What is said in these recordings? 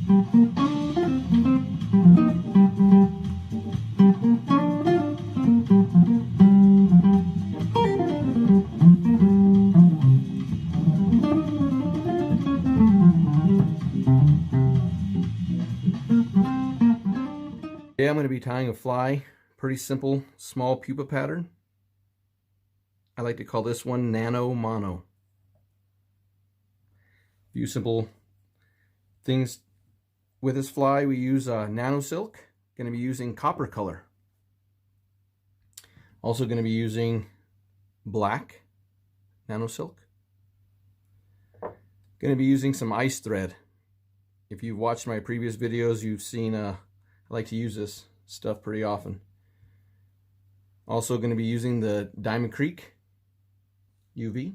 Today I'm going to be tying a fly, pretty simple, small pupa pattern. I like to call this one Nano-Mono. A few simple things with this fly. We use nano silk. Going to be using copper color. Also going to be using black nano silk. Going to be using some ice thread. If you've watched my previous videos, you've seen I like to use this stuff pretty often. Also going to be using the Diamond Creek UV.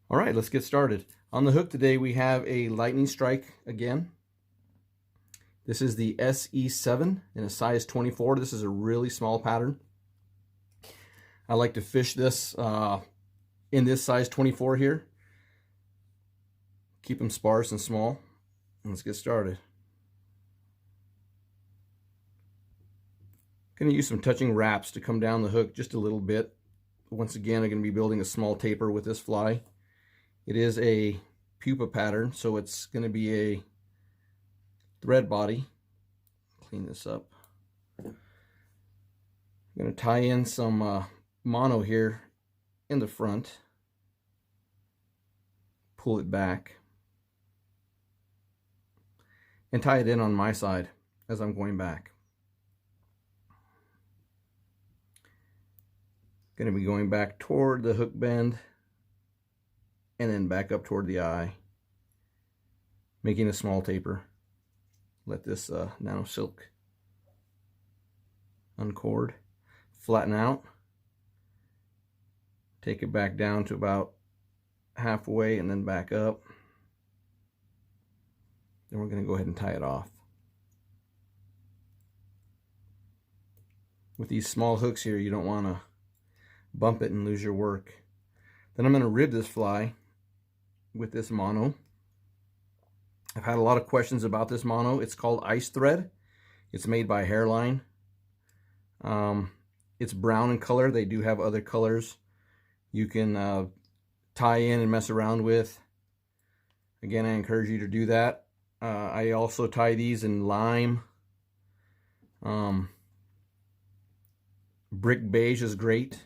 All right, let's get started. On the hook today we have a lightning strike again. This is the SE7 in a size 24. This is a really small pattern. I like to fish this in this size 24 here. Keep them sparse and small. Let's get started. Going to use some touching wraps to come down the hook just a little bit. Once again, I'm going to be building a small taper with this fly. It is a pupa pattern, so it's going to be a thread body. Clean this up. I'm going to tie in some mono here in the front. Pull it back. And tie it in on my side as I'm going back. Going to be going back toward the hook bend and then back up toward the eye, making a small taper. Let this nano silk uncord, flatten out, take it back down to about halfway and then back up. Then we're going to go ahead and tie it off. With these small hooks here, you don't want to bump it and lose your work. Then I'm going to rib this fly with this mono. I've had a lot of questions about this mono. It's called Ice Thread. It's made by Hareline. It's brown in color. They do have other colors you can tie in and mess around with. Again, I encourage you to do that. I also tie these in lime. Brick beige is great.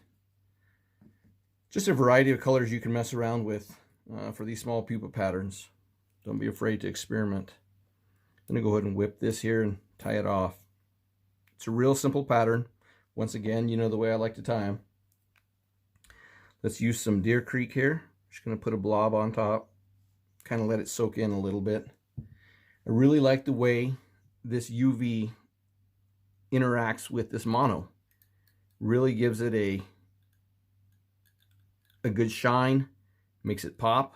Just a variety of colors you can mess around with for these small pupa patterns. Don't be afraid to experiment. I'm going to go ahead and whip this here and tie it off. It's a real simple pattern. Once again, you know the way I like to tie them. Let's use some Deer Creek here. Just going to put a blob on top. Kind of let it soak in a little bit. I really like the way this UV interacts with this mono. Really gives it a good shine, makes it pop,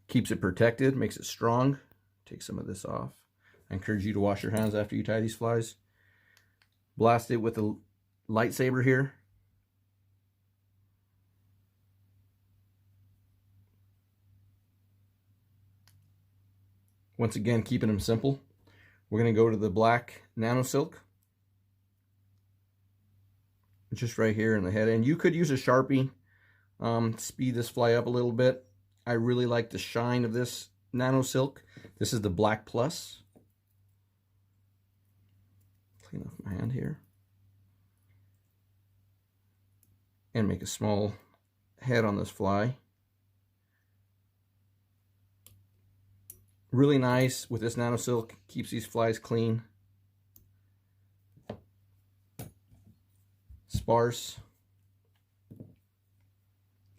keeps it protected, makes it strong. Take some of this off. I encourage you to wash your hands after you tie these flies. Blast it with a lightsaber here. Once again, keeping them simple. We're going to go to the black nano silk. Just right here in the head. And you could use a Sharpie, speed this fly up a little bit. I really like the shine of this nano silk. This is the Black Plus. Clean off my hand here. And make a small head on this fly. Really nice with this nano silk. Keeps these flies clean. Sparse.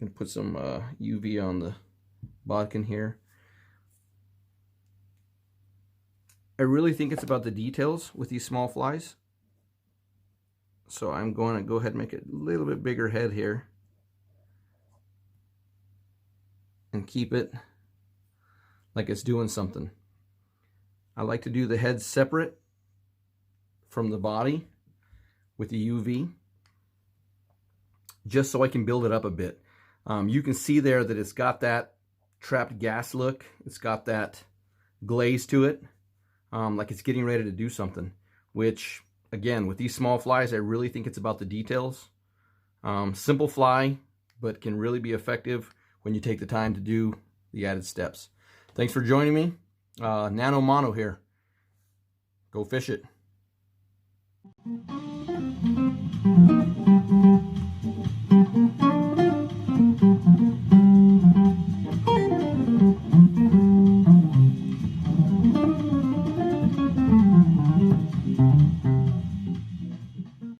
Gonna put some UV on the bodkin here. I really think it's about the details with these small flies. So I'm going to go ahead and make a little bit bigger head here. And keep it like it's doing something. I like to do the head separate from the body with the UV, just so I can build it up a bit. You can see there that it's got that trapped gas look. It's got that glaze to it, like it's getting ready to do something, which, again, with these small flies, I really think it's about the details. Simple fly, but can really be effective when you take the time to do the added steps. Thanks for joining me. Nano-Mono here. Go fish it.